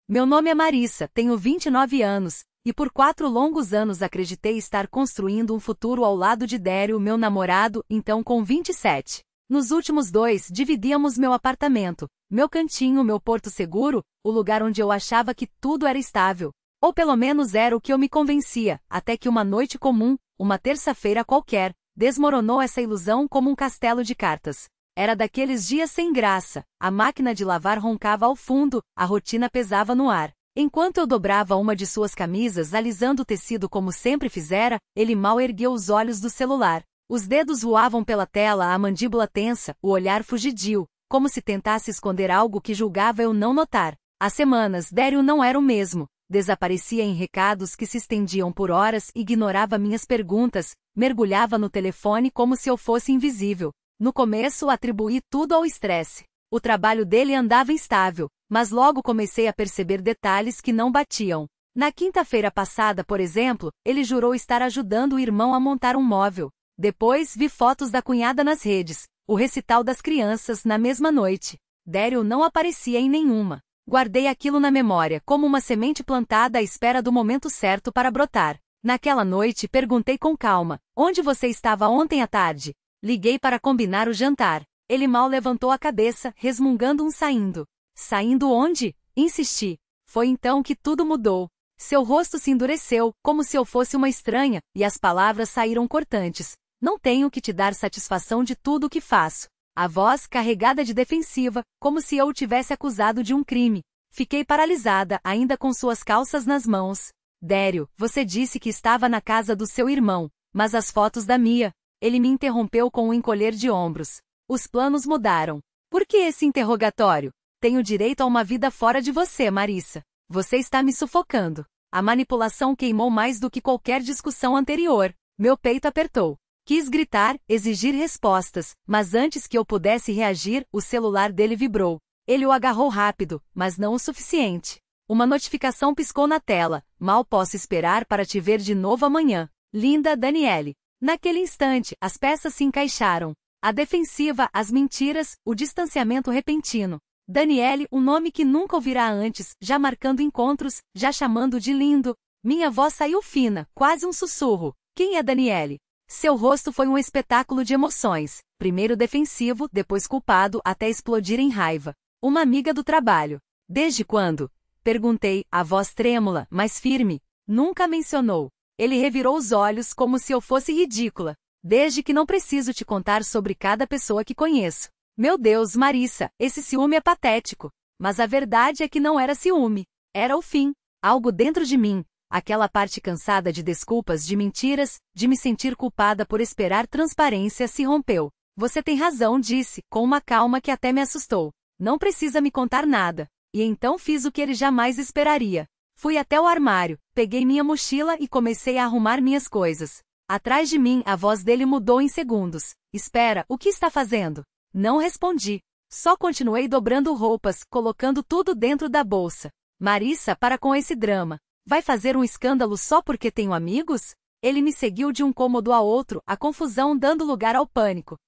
Meu nome é Marissa, tenho 29 anos, e por 4 longos anos acreditei estar construindo um futuro ao lado de Dério, meu namorado, então com 27. Nos últimos 2, dividíamos meu apartamento, meu cantinho, meu porto seguro, o lugar onde eu achava que tudo era estável. Ou pelo menos era o que eu me convencia, até que uma noite comum, uma terça-feira qualquer, desmoronou essa ilusão como um castelo de cartas. Era daqueles dias sem graça, a máquina de lavar roncava ao fundo, a rotina pesava no ar. Enquanto eu dobrava uma de suas camisas alisando o tecido como sempre fizera, ele mal ergueu os olhos do celular. Os dedos voavam pela tela, a mandíbula tensa, o olhar fugidio, como se tentasse esconder algo que julgava eu não notar. Há semanas, Dério não era o mesmo. Desaparecia em recados que se estendiam por horas, ignorava minhas perguntas, mergulhava no telefone como se eu fosse invisível. No começo atribuí tudo ao estresse. O trabalho dele andava instável, mas logo comecei a perceber detalhes que não batiam. Na quinta-feira passada, por exemplo, ele jurou estar ajudando o irmão a montar um móvel. Depois vi fotos da cunhada nas redes, o recital das crianças na mesma noite. Dério não aparecia em nenhuma. Guardei aquilo na memória, como uma semente plantada à espera do momento certo para brotar. Naquela noite perguntei com calma, onde você estava ontem à tarde? Liguei para combinar o jantar. Ele mal levantou a cabeça, resmungando um saindo. Saindo onde? Insisti. Foi então que tudo mudou. Seu rosto se endureceu, como se eu fosse uma estranha, e as palavras saíram cortantes. Não tenho que te dar satisfação de tudo o que faço. A voz carregada de defensiva, como se eu o tivesse acusado de um crime. Fiquei paralisada, ainda com suas calças nas mãos. Dério, você disse que estava na casa do seu irmão, mas as fotos da Mia. Ele me interrompeu com um encolher de ombros. Os planos mudaram. Por que esse interrogatório? Tenho direito a uma vida fora de você, Marissa. Você está me sufocando. A manipulação queimou mais do que qualquer discussão anterior. Meu peito apertou. Quis gritar, exigir respostas, mas antes que eu pudesse reagir, o celular dele vibrou. Ele o agarrou rápido, mas não o suficiente. Uma notificação piscou na tela. Mal posso esperar para te ver de novo amanhã. Linda Daniele. Naquele instante, as peças se encaixaram. A defensiva, as mentiras, o distanciamento repentino. Daniele, um nome que nunca ouvirá antes, já marcando encontros, já chamando de lindo. Minha voz saiu fina, quase um sussurro. Quem é Daniele? Seu rosto foi um espetáculo de emoções. Primeiro defensivo, depois culpado, até explodir em raiva. Uma amiga do trabalho. Desde quando? Perguntei, a voz trêmula, mas firme. Nunca mencionou. Ele revirou os olhos como se eu fosse ridícula. Desde que não preciso te contar sobre cada pessoa que conheço. Meu Deus, Marissa, esse ciúme é patético. Mas a verdade é que não era ciúme. Era o fim. Algo dentro de mim. Aquela parte cansada de desculpas, de mentiras, de me sentir culpada por esperar transparência se rompeu. Você tem razão, disse, com uma calma que até me assustou. Não precisa me contar nada. E então fiz o que ele jamais esperaria. Fui até o armário, peguei minha mochila e comecei a arrumar minhas coisas. Atrás de mim, a voz dele mudou em segundos. Espera, o que está fazendo? Não respondi. Só continuei dobrando roupas, colocando tudo dentro da bolsa. Marissa, para com esse drama. Vai fazer um escândalo só porque tenho amigos? Ele me seguiu de um cômodo a outro, a confusão dando lugar ao pânico.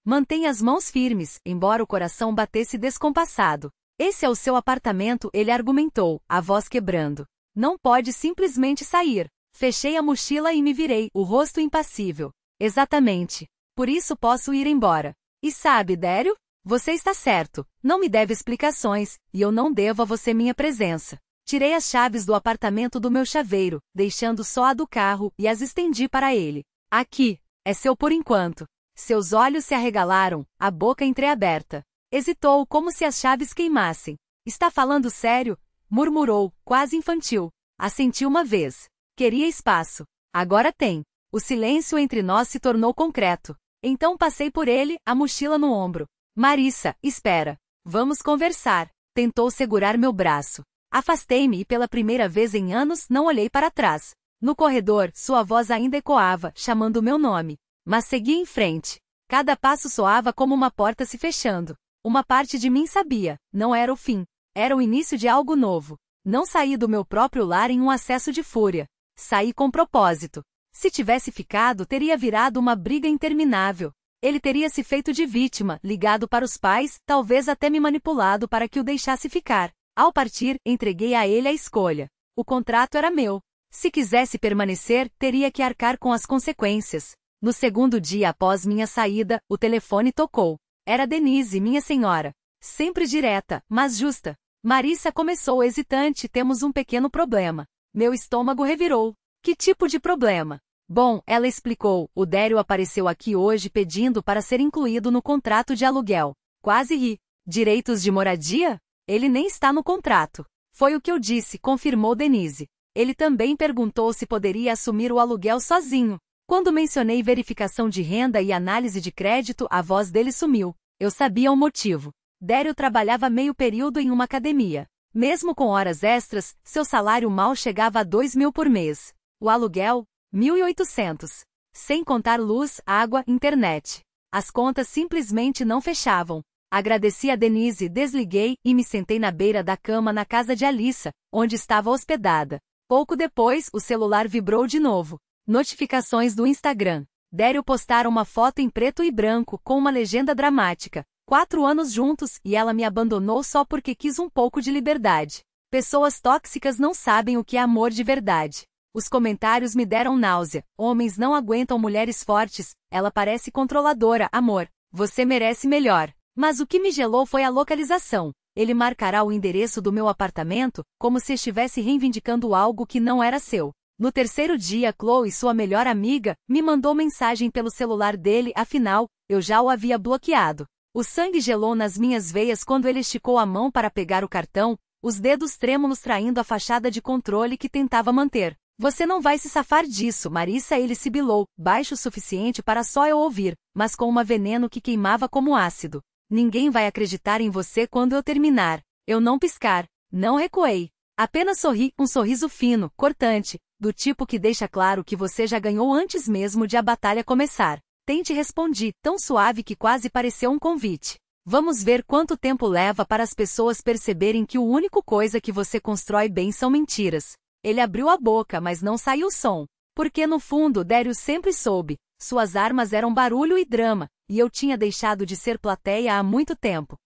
Mantenha as mãos firmes, embora o coração batesse descompassado. Esse é o seu apartamento, ele argumentou, a voz quebrando. Não pode simplesmente sair. Fechei a mochila e me virei, o rosto impassível. Exatamente. Por isso posso ir embora. E sabe, Dério? Você está certo. Não me deve explicações, e eu não devo a você minha presença. Tirei as chaves do apartamento do meu chaveiro, deixando só a do carro, e as estendi para ele. Aqui. É seu por enquanto. Seus olhos se arregalaram, a boca entreaberta. Hesitou como se as chaves queimassem. Está falando sério? Murmurou, quase infantil. Assenti uma vez. Queria espaço. Agora tem. O silêncio entre nós se tornou concreto. Então passei por ele, a mochila no ombro. Marissa, espera. Vamos conversar. Tentou segurar meu braço. Afastei-me e pela primeira vez em anos não olhei para trás. No corredor, sua voz ainda ecoava, chamando meu nome. Mas segui em frente. Cada passo soava como uma porta se fechando. Uma parte de mim sabia, não era o fim. Era o início de algo novo. Não saí do meu próprio lar em um acesso de fúria. Saí com propósito. Se tivesse ficado, teria virado uma briga interminável. Ele teria se feito de vítima, ligado para os pais, talvez até me manipulado para que o deixasse ficar. Ao partir, entreguei a ele a escolha. O contrato era meu. Se quisesse permanecer, teria que arcar com as consequências. No segundo dia após minha saída, o telefone tocou. Era Denise, minha senhora. Sempre direta, mas justa. Marissa começou hesitante, temos um pequeno problema. Meu estômago revirou. Que tipo de problema? Bom, ela explicou, o Dério apareceu aqui hoje pedindo para ser incluído no contrato de aluguel. Quase ri. Direitos de moradia? Ele nem está no contrato. Foi o que eu disse, confirmou Denise. Ele também perguntou se poderia assumir o aluguel sozinho. Quando mencionei verificação de renda e análise de crédito, a voz dele sumiu. Eu sabia o motivo. Dério trabalhava meio período em uma academia. Mesmo com horas extras, seu salário mal chegava a 2.000 por mês. O aluguel, 1.800. Sem contar luz, água, internet. As contas simplesmente não fechavam. Agradeci a Denise, desliguei e me sentei na beira da cama na casa de Alissa, onde estava hospedada. Pouco depois, o celular vibrou de novo. Notificações do Instagram. Dério postara uma foto em preto e branco com uma legenda dramática. 4 anos juntos e ela me abandonou só porque quis um pouco de liberdade. Pessoas tóxicas não sabem o que é amor de verdade. Os comentários me deram náusea. Homens não aguentam mulheres fortes. Ela parece controladora, amor. Você merece melhor. Mas o que me gelou foi a localização. Ele marcará o endereço do meu apartamento, como se estivesse reivindicando algo que não era seu. No terceiro dia, Chloe, sua melhor amiga, me mandou mensagem pelo celular dele, afinal, eu já o havia bloqueado. O sangue gelou nas minhas veias quando ele esticou a mão para pegar o cartão, os dedos trêmulos traindo a fachada de controle que tentava manter. Você não vai se safar disso, Marissa, ele sibilou, baixo o suficiente para só eu ouvir, mas com um veneno que queimava como ácido. Ninguém vai acreditar em você quando eu terminar. Eu não piscar. Não recuei. Apenas sorri, um sorriso fino, cortante, do tipo que deixa claro que você já ganhou antes mesmo de a batalha começar. Tente respondi, tão suave que quase pareceu um convite. Vamos ver quanto tempo leva para as pessoas perceberem que a única coisa que você constrói bem são mentiras. Ele abriu a boca, mas não saiu som. Porque no fundo, Dério sempre soube. Suas armas eram barulho e drama, e eu tinha deixado de ser plateia há muito tempo.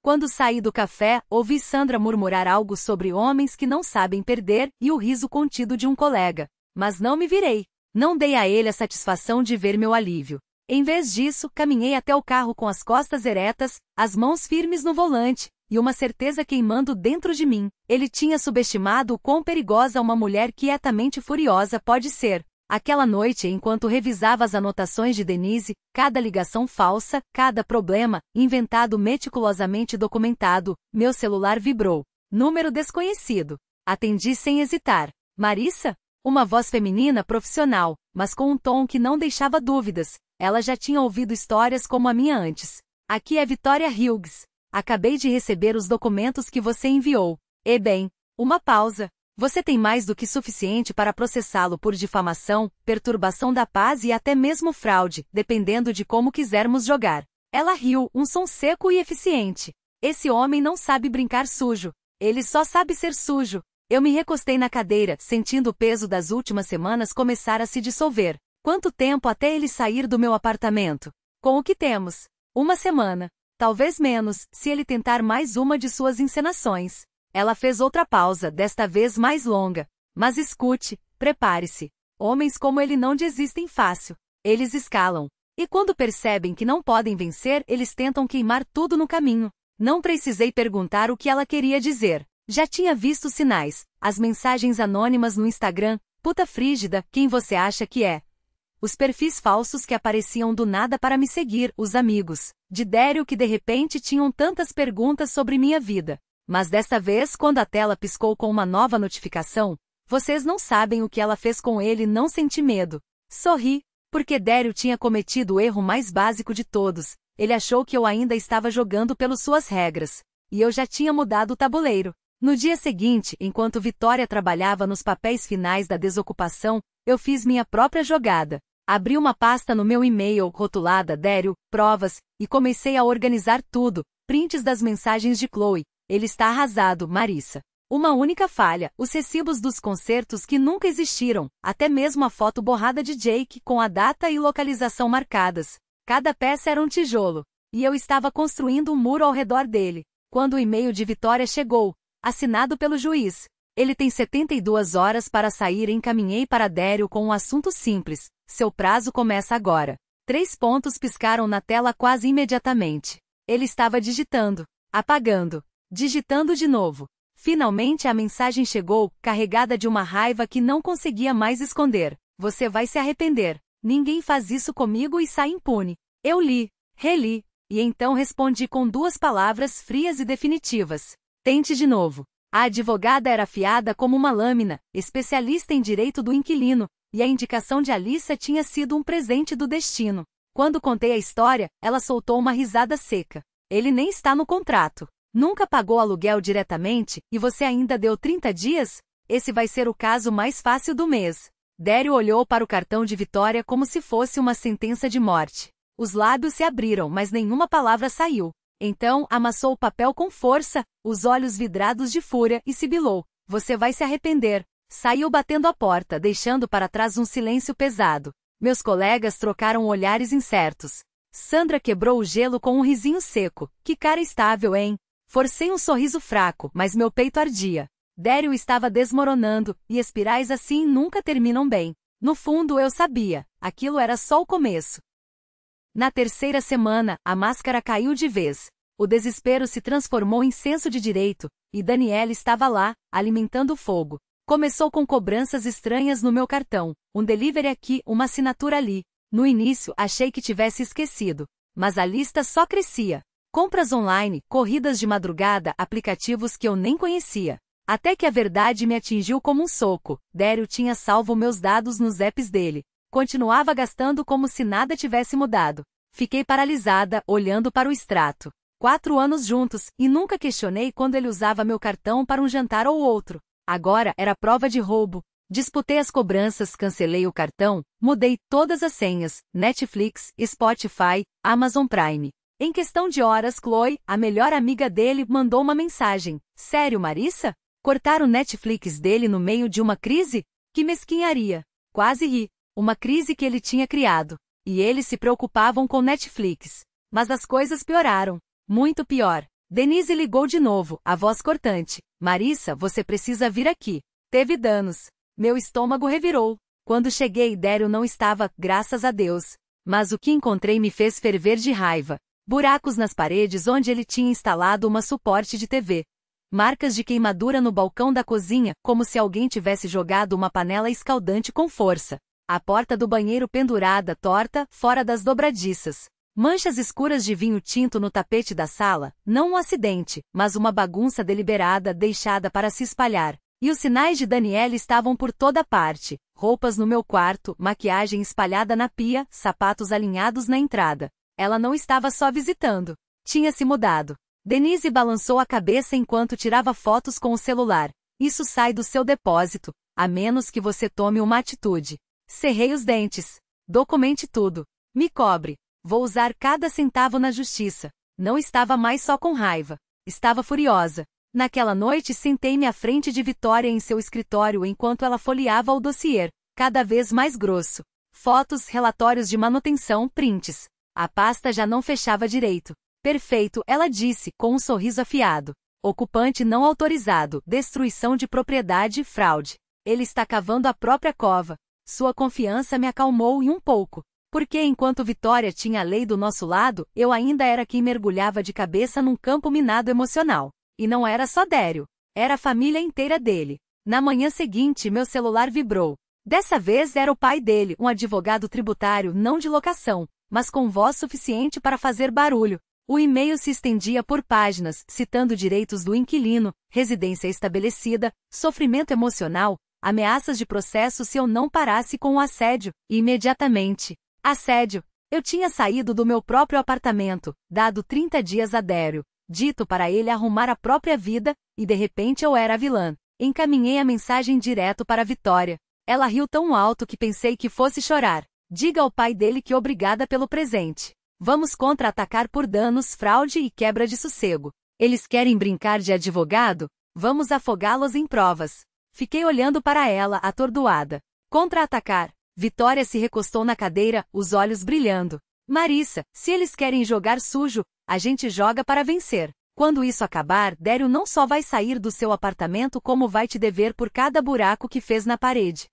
Quando saí do café, ouvi Sandra murmurar algo sobre homens que não sabem perder e o riso contido de um colega. Mas não me virei. Não dei a ele a satisfação de ver meu alívio. Em vez disso, caminhei até o carro com as costas eretas, as mãos firmes no volante, e uma certeza queimando dentro de mim. Ele tinha subestimado o quão perigosa uma mulher quietamente furiosa pode ser. Aquela noite, enquanto revisava as anotações de Denise, cada ligação falsa, cada problema, inventado meticulosamente documentado, meu celular vibrou. Número desconhecido. Atendi sem hesitar. Marissa? Uma voz feminina profissional, mas com um tom que não deixava dúvidas. Ela já tinha ouvido histórias como a minha antes. Aqui é Victoria Hughes. Acabei de receber os documentos que você enviou. E bem, uma pausa. Você tem mais do que suficiente para processá-lo por difamação, perturbação da paz e até mesmo fraude, dependendo de como quisermos jogar. Ela riu, um som seco e eficiente. Esse homem não sabe brincar sujo. Ele só sabe ser sujo. Eu me recostei na cadeira, sentindo o peso das últimas semanas começar a se dissolver. Quanto tempo até ele sair do meu apartamento? Com o que temos? 1 semana. Talvez menos, se ele tentar mais uma de suas encenações. Ela fez outra pausa, desta vez mais longa. Mas escute, prepare-se. Homens como ele não desistem fácil. Eles escalam. E quando percebem que não podem vencer, eles tentam queimar tudo no caminho. Não precisei perguntar o que ela queria dizer. Já tinha visto sinais. As mensagens anônimas no Instagram. Puta frígida, quem você acha que é? Os perfis falsos que apareciam do nada para me seguir, os amigos. De Dério que de repente tinham tantas perguntas sobre minha vida. Mas desta vez, quando a tela piscou com uma nova notificação, vocês não sabem o que ela fez com ele, não senti medo. Sorri, porque Dério tinha cometido o erro mais básico de todos. Ele achou que eu ainda estava jogando pelas suas regras. E eu já tinha mudado o tabuleiro. No dia seguinte, enquanto Vitória trabalhava nos papéis finais da desocupação, eu fiz minha própria jogada. Abri uma pasta no meu e-mail, rotulada Dério, provas, e comecei a organizar tudo, prints das mensagens de Chloe. Ele está arrasado, Marissa. Uma única falha, os recibos dos concertos que nunca existiram, até mesmo a foto borrada de Jake com a data e localização marcadas. Cada peça era um tijolo. E eu estava construindo um muro ao redor dele. Quando o e-mail de Vitória chegou, assinado pelo juiz, ele tem 72 horas para sair. Encaminhei para Dério com um assunto simples: seu prazo começa agora. 3 pontos piscaram na tela quase imediatamente. Ele estava digitando, apagando, digitando de novo. Finalmente a mensagem chegou, carregada de uma raiva que não conseguia mais esconder. Você vai se arrepender. Ninguém faz isso comigo e sai impune. Eu li, reli, e então respondi com 2 palavras frias e definitivas: tente de novo. A advogada era afiada como uma lâmina, especialista em direito do inquilino, e a indicação de Alissa tinha sido um presente do destino. Quando contei a história, ela soltou uma risada seca. Ele nem está no contrato. Nunca pagou aluguel diretamente, e você ainda deu 30 dias? Esse vai ser o caso mais fácil do mês. Dério olhou para o cartão de Vitória como se fosse uma sentença de morte. Os lábios se abriram, mas nenhuma palavra saiu. Então, amassou o papel com força, os olhos vidrados de fúria, e sibilou: você vai se arrepender. Saiu batendo a porta, deixando para trás um silêncio pesado. Meus colegas trocaram olhares incertos. Sandra quebrou o gelo com um risinho seco. Que cara estável, hein? Forcei um sorriso fraco, mas meu peito ardia. Dério estava desmoronando, e espirais assim nunca terminam bem. No fundo eu sabia, aquilo era só o começo. Na terceira semana, a máscara caiu de vez. O desespero se transformou em senso de direito, e Daniela estava lá, alimentando o fogo. Começou com cobranças estranhas no meu cartão, um delivery aqui, uma assinatura ali. No início, achei que tivesse esquecido. Mas a lista só crescia. Compras online, corridas de madrugada, aplicativos que eu nem conhecia. Até que a verdade me atingiu como um soco. Dério tinha salvo meus dados nos apps dele. Continuava gastando como se nada tivesse mudado. Fiquei paralisada, olhando para o extrato. 4 anos juntos, e nunca questionei quando ele usava meu cartão para um jantar ou outro. Agora era prova de roubo. Disputei as cobranças, cancelei o cartão, mudei todas as senhas: Netflix, Spotify, Amazon Prime. Em questão de horas, Chloe, a melhor amiga dele, mandou uma mensagem: sério, Marissa? Cortar o Netflix dele no meio de uma crise? Que mesquinharia. Quase ri. Uma crise que ele tinha criado. E eles se preocupavam com Netflix. Mas as coisas pioraram. Muito pior. Denise ligou de novo, a voz cortante: Marissa, você precisa vir aqui. Teve danos. Meu estômago revirou. Quando cheguei, Dério não estava, graças a Deus. Mas o que encontrei me fez ferver de raiva. Buracos nas paredes onde ele tinha instalado uma suporte de TV. Marcas de queimadura no balcão da cozinha, como se alguém tivesse jogado uma panela escaldante com força. A porta do banheiro pendurada, torta, fora das dobradiças. Manchas escuras de vinho tinto no tapete da sala, não um acidente, mas uma bagunça deliberada deixada para se espalhar. E os sinais de Daniela estavam por toda parte. Roupas no meu quarto, maquiagem espalhada na pia, sapatos alinhados na entrada. Ela não estava só visitando. Tinha se mudado. Denise balançou a cabeça enquanto tirava fotos com o celular. Isso sai do seu depósito, a menos que você tome uma atitude. Cerrei os dentes. Documente tudo. Me cobre. Vou usar cada centavo na justiça. Não estava mais só com raiva. Estava furiosa. Naquela noite sentei-me à frente de Vitória em seu escritório enquanto ela folheava o dossiê, cada vez mais grosso. Fotos, relatórios de manutenção, prints. A pasta já não fechava direito. Perfeito, ela disse, com um sorriso afiado. Ocupante não autorizado, destruição de propriedade, fraude. Ele está cavando a própria cova. Sua confiança me acalmou e um pouco. Porque enquanto Vitória tinha a lei do nosso lado, eu ainda era quem mergulhava de cabeça num campo minado emocional. E não era só Dério. Era a família inteira dele. Na manhã seguinte, meu celular vibrou. Dessa vez era o pai dele, um advogado tributário não de locação, mas com voz suficiente para fazer barulho. O e-mail se estendia por páginas, citando direitos do inquilino, residência estabelecida, sofrimento emocional, ameaças de processo se eu não parasse com o assédio, e imediatamente. Assédio. Eu tinha saído do meu próprio apartamento, dado 30 dias a Dério, dito para ele arrumar a própria vida, e de repente eu era a vilã. Encaminhei a mensagem direto para Vitória. Ela riu tão alto que pensei que fosse chorar. Diga ao pai dele que obrigada pelo presente. Vamos contra-atacar por danos, fraude e quebra de sossego. Eles querem brincar de advogado? Vamos afogá-los em provas. Fiquei olhando para ela, atordoada. Contra-atacar. Vitória se recostou na cadeira, os olhos brilhando. Marissa, se eles querem jogar sujo, a gente joga para vencer. Quando isso acabar, Dério não só vai sair do seu apartamento como vai te dever por cada buraco que fez na parede.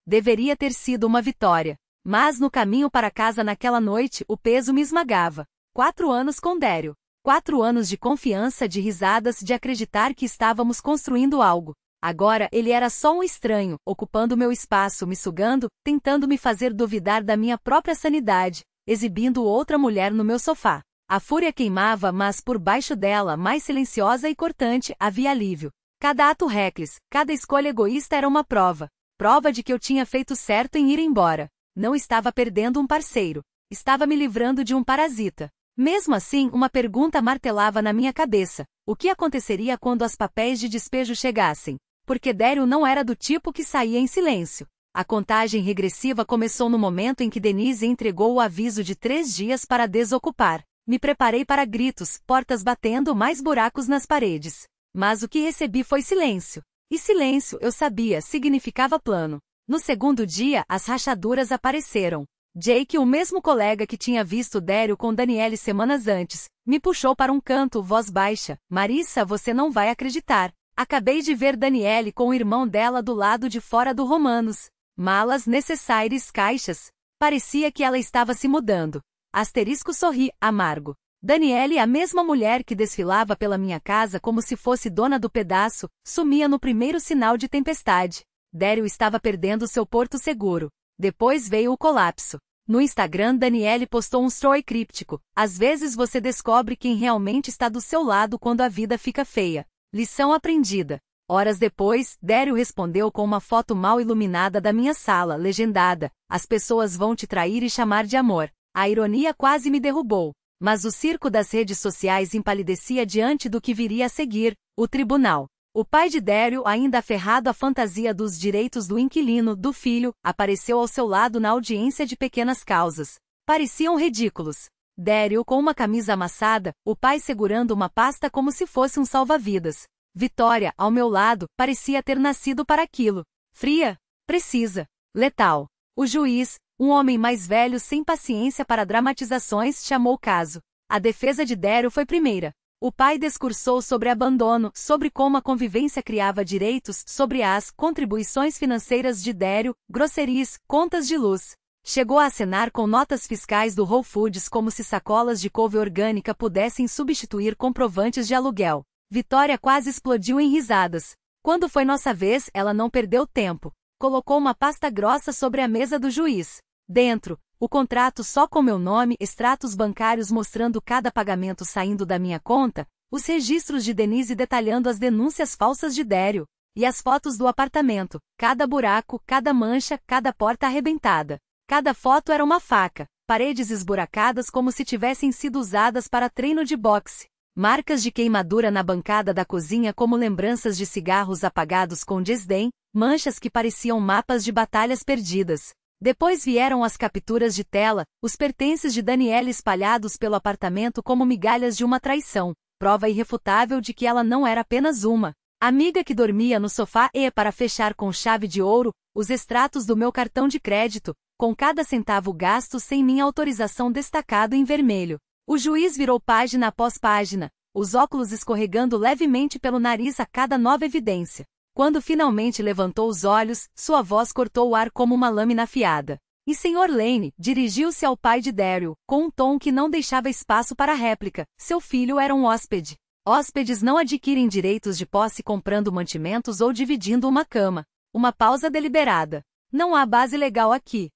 Deveria ter sido uma vitória. Mas no caminho para casa naquela noite, o peso me esmagava. 4 anos com Dério. 4 anos de confiança, de risadas, de acreditar que estávamos construindo algo. Agora ele era só um estranho, ocupando meu espaço, me sugando, tentando me fazer duvidar da minha própria sanidade, exibindo outra mulher no meu sofá. A fúria queimava, mas por baixo dela, mais silenciosa e cortante, havia alívio. Cada ato reckless, cada escolha egoísta era uma prova. Prova de que eu tinha feito certo em ir embora. Não estava perdendo um parceiro. Estava me livrando de um parasita. Mesmo assim, uma pergunta martelava na minha cabeça. O que aconteceria quando os papéis de despejo chegassem? Porque Dério não era do tipo que saía em silêncio. A contagem regressiva começou no momento em que Denise entregou o aviso de 3 dias para desocupar. Me preparei para gritos, portas batendo, mais buracos nas paredes. Mas o que recebi foi silêncio. E silêncio, eu sabia, significava plano. No segundo dia, as rachaduras apareceram. Jake, o mesmo colega que tinha visto Dério com Daniele semanas antes, me puxou para um canto, voz baixa. Marissa, você não vai acreditar. Acabei de ver Daniele com o irmão dela do lado de fora do Romanos. Malas, necessárias, caixas. Parecia que ela estava se mudando. Asterisco sorri, amargo. Daniele, a mesma mulher que desfilava pela minha casa como se fosse dona do pedaço, sumia no primeiro sinal de tempestade. Dério estava perdendo seu porto seguro. Depois veio o colapso. No Instagram, Daniele postou um story críptico. Às vezes você descobre quem realmente está do seu lado quando a vida fica feia. Lição aprendida. Horas depois, Dério respondeu com uma foto mal iluminada da minha sala, legendada: as pessoas vão te trair e chamar de amor. A ironia quase me derrubou. Mas o circo das redes sociais empalidecia diante do que viria a seguir: o tribunal. O pai de Dério, ainda aferrado à fantasia dos direitos do inquilino, do filho, apareceu ao seu lado na audiência de pequenas causas. Pareciam ridículos. Dério com uma camisa amassada, o pai segurando uma pasta como se fosse um salva-vidas. Vitória, ao meu lado, parecia ter nascido para aquilo. Fria, precisa, letal. O juiz, um homem mais velho sem paciência para dramatizações, chamou o caso. A defesa de Dério foi primeira. O pai discursou sobre abandono, sobre como a convivência criava direitos, sobre as contribuições financeiras de Dério, grosserias, contas de luz. Chegou a acenar com notas fiscais do Whole Foods como se sacolas de couve orgânica pudessem substituir comprovantes de aluguel. Vitória quase explodiu em risadas. Quando foi nossa vez, ela não perdeu tempo. Colocou uma pasta grossa sobre a mesa do juiz. Dentro, o contrato só com meu nome, extratos bancários mostrando cada pagamento saindo da minha conta, os registros de Denise detalhando as denúncias falsas de Dério, e as fotos do apartamento, cada buraco, cada mancha, cada porta arrebentada. Cada foto era uma faca, paredes esburacadas como se tivessem sido usadas para treino de boxe, marcas de queimadura na bancada da cozinha como lembranças de cigarros apagados com desdém, manchas que pareciam mapas de batalhas perdidas. Depois vieram as capturas de tela, os pertences de Daniele espalhados pelo apartamento como migalhas de uma traição, prova irrefutável de que ela não era apenas uma amiga que dormia no sofá e, para fechar com chave de ouro, os extratos do meu cartão de crédito, com cada centavo gasto sem minha autorização destacado em vermelho. O juiz virou página após página, os óculos escorregando levemente pelo nariz a cada nova evidência. Quando finalmente levantou os olhos, sua voz cortou o ar como uma lâmina afiada. E Sr. Lane dirigiu-se ao pai de Dério, com um tom que não deixava espaço para réplica. Seu filho era um hóspede. Hóspedes não adquirem direitos de posse comprando mantimentos ou dividindo uma cama. Uma pausa deliberada. Não há base legal aqui.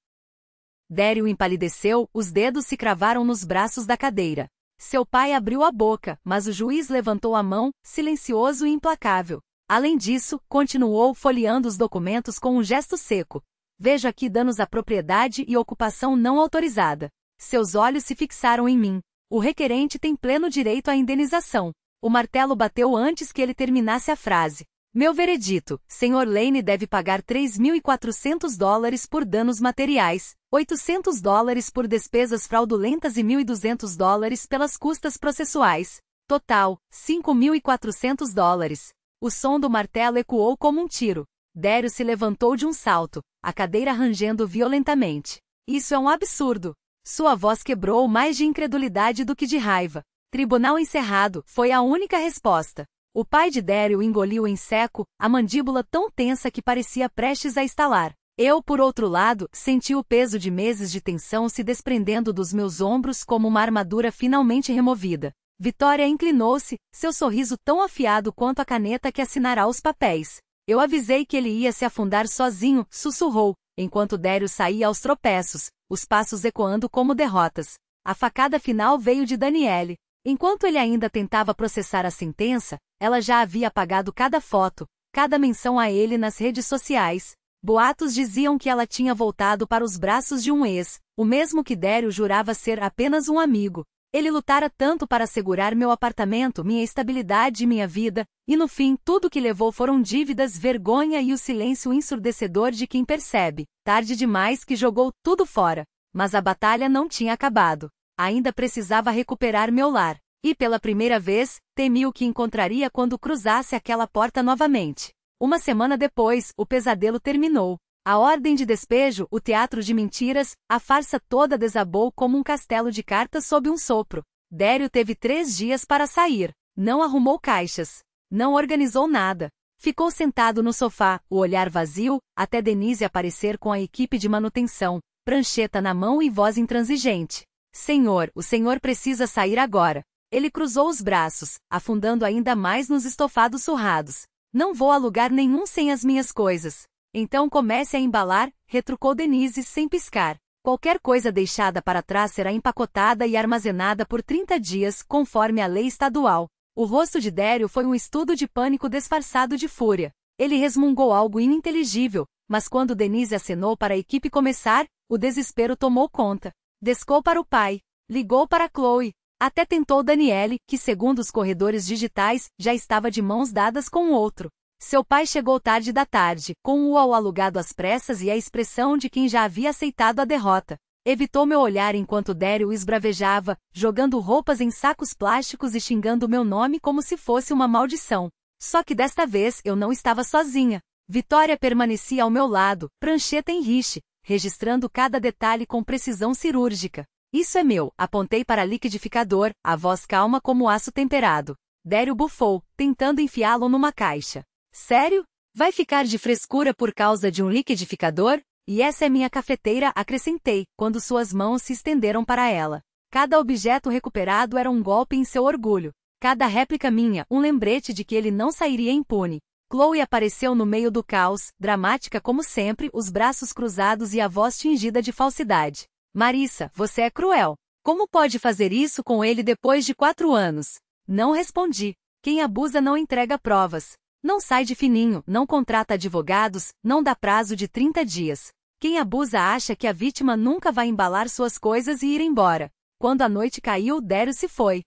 Dério empalideceu, os dedos se cravaram nos braços da cadeira. Seu pai abriu a boca, mas o juiz levantou a mão, silencioso e implacável. Além disso, continuou folheando os documentos com um gesto seco. Vejo aqui danos à propriedade e ocupação não autorizada. Seus olhos se fixaram em mim. O requerente tem pleno direito à indenização. O martelo bateu antes que ele terminasse a frase. Meu veredito, Sr. Lane deve pagar $3.400 por danos materiais, $800 por despesas fraudulentas e $1.200 pelas custas processuais. Total, $5.400. O som do martelo ecoou como um tiro. Dério se levantou de um salto, a cadeira rangendo violentamente. Isso é um absurdo. Sua voz quebrou mais de incredulidade do que de raiva. Tribunal encerrado, foi a única resposta. O pai de Daryl engoliu em seco, a mandíbula tão tensa que parecia prestes a estalar. Eu, por outro lado, senti o peso de meses de tensão se desprendendo dos meus ombros como uma armadura finalmente removida. Vitória inclinou-se, seu sorriso tão afiado quanto a caneta que assinará os papéis. Eu avisei que ele ia se afundar sozinho, sussurrou, enquanto Daryl saía aos tropeços, os passos ecoando como derrotas. A facada final veio de Danielle. Enquanto ele ainda tentava processar a sentença, ela já havia apagado cada foto, cada menção a ele nas redes sociais. Boatos diziam que ela tinha voltado para os braços de um ex, o mesmo que Daryl jurava ser apenas um amigo. Ele lutara tanto para assegurar meu apartamento, minha estabilidade e minha vida, e no fim tudo que levou foram dívidas, vergonha e o silêncio ensurdecedor de quem percebe, tarde demais, que jogou tudo fora. Mas a batalha não tinha acabado. Ainda precisava recuperar meu lar. E pela primeira vez, temi o que encontraria quando cruzasse aquela porta novamente. Uma semana depois, o pesadelo terminou. A ordem de despejo, o teatro de mentiras, a farsa toda desabou como um castelo de cartas sob um sopro. Daryl teve 3 dias para sair. Não arrumou caixas. Não organizou nada. Ficou sentado no sofá, o olhar vazio, até Denise aparecer com a equipe de manutenção, prancheta na mão e voz intransigente. Senhor, o senhor precisa sair agora. Ele cruzou os braços, afundando ainda mais nos estofados surrados. Não vou a lugar nenhum sem as minhas coisas. Então comece a embalar, retrucou Denise sem piscar. Qualquer coisa deixada para trás será empacotada e armazenada por 30 dias, conforme a lei estadual. O rosto de Daryl foi um estudo de pânico disfarçado de fúria. Ele resmungou algo ininteligível, mas quando Denise acenou para a equipe começar, o desespero tomou conta. Descou para o pai. Ligou para Chloe. Até tentou Danielle, que segundo os corredores digitais, já estava de mãos dadas com o outro. Seu pai chegou tarde da tarde, com o alugado às pressas e a expressão de quem já havia aceitado a derrota. Evitou meu olhar enquanto Daryl esbravejava, jogando roupas em sacos plásticos e xingando meu nome como se fosse uma maldição. Só que desta vez eu não estava sozinha. Vitória permanecia ao meu lado, prancheta em riche, registrando cada detalhe com precisão cirúrgica. Isso é meu, apontei para liquidificador, a voz calma como aço temperado. Daryl bufou, tentando enfiá-lo numa caixa. Sério? Vai ficar de frescura por causa de um liquidificador? E essa é minha cafeteira, acrescentei, quando suas mãos se estenderam para ela. Cada objeto recuperado era um golpe em seu orgulho. Cada réplica minha, um lembrete de que ele não sairia impune. Chloe apareceu no meio do caos, dramática como sempre, os braços cruzados e a voz tingida de falsidade. Marissa, você é cruel. Como pode fazer isso com ele depois de 4 anos? Não respondi. Quem abusa não entrega provas. Não sai de fininho, não contrata advogados, não dá prazo de 30 dias. Quem abusa acha que a vítima nunca vai embalar suas coisas e ir embora. Quando a noite caiu, Daryl se foi.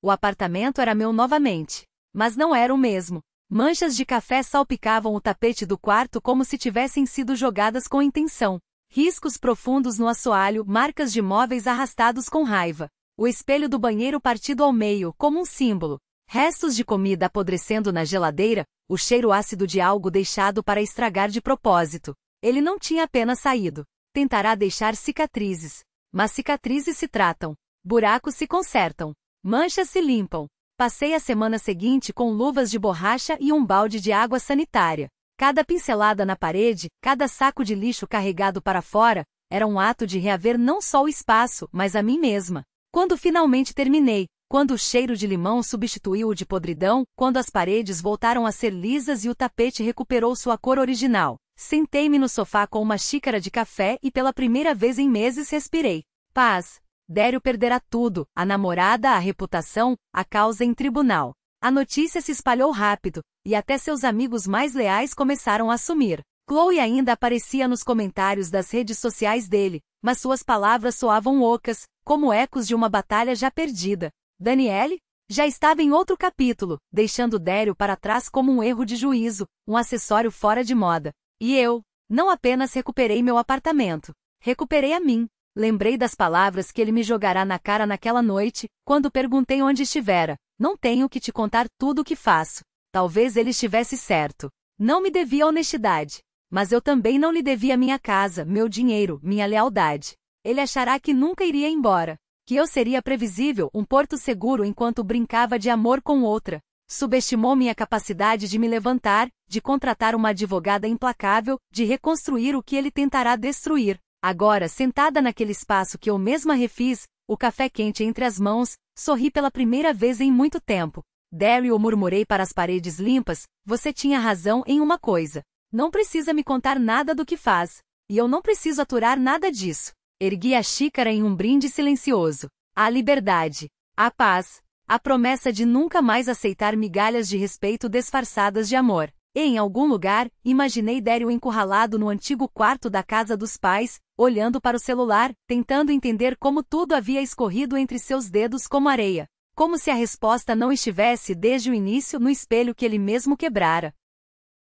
O apartamento era meu novamente. Mas não era o mesmo. Manchas de café salpicavam o tapete do quarto como se tivessem sido jogadas com intenção. Riscos profundos no assoalho, marcas de móveis arrastados com raiva. O espelho do banheiro partido ao meio, como um símbolo. Restos de comida apodrecendo na geladeira, o cheiro ácido de algo deixado para estragar de propósito. Ele não tinha apenas saído. Tentará deixar cicatrizes. Mas cicatrizes se tratam. Buracos se consertam. Manchas se limpam. Passei a semana seguinte com luvas de borracha e um balde de água sanitária. Cada pincelada na parede, cada saco de lixo carregado para fora, era um ato de reaver não só o espaço, mas a mim mesma. Quando finalmente terminei, quando o cheiro de limão substituiu o de podridão, quando as paredes voltaram a ser lisas e o tapete recuperou sua cor original, sentei-me no sofá com uma xícara de café e pela primeira vez em meses respirei. Paz. Daryl perderá tudo, a namorada, a reputação, a causa em tribunal. A notícia se espalhou rápido, e até seus amigos mais leais começaram a sumir. Chloe ainda aparecia nos comentários das redes sociais dele, mas suas palavras soavam ocas, como ecos de uma batalha já perdida. Danielle? Já estava em outro capítulo, deixando Daryl para trás como um erro de juízo, um acessório fora de moda. E eu? Não apenas recuperei meu apartamento. Recuperei a mim. Lembrei das palavras que ele me jogará na cara naquela noite, quando perguntei onde estivera. Não tenho que te contar tudo o que faço. Talvez ele estivesse certo. Não me devia honestidade. Mas eu também não lhe devia minha casa, meu dinheiro, minha lealdade. Ele achará que nunca iria embora. Que eu seria previsível, um porto seguro enquanto brincava de amor com outra. Subestimou minha capacidade de me levantar, de contratar uma advogada implacável, de reconstruir o que ele tentará destruir. Agora, sentada naquele espaço que eu mesma refiz, o café quente entre as mãos, sorri pela primeira vez em muito tempo. Daryl, murmurei para as paredes limpas, você tinha razão em uma coisa. Não precisa me contar nada do que faz. E eu não preciso aturar nada disso. Ergui a xícara em um brinde silencioso. A liberdade. A paz. A promessa de nunca mais aceitar migalhas de respeito disfarçadas de amor. E em algum lugar, imaginei Daryl encurralado no antigo quarto da casa dos pais, olhando para o celular, tentando entender como tudo havia escorrido entre seus dedos como areia. Como se a resposta não estivesse desde o início no espelho que ele mesmo quebrara.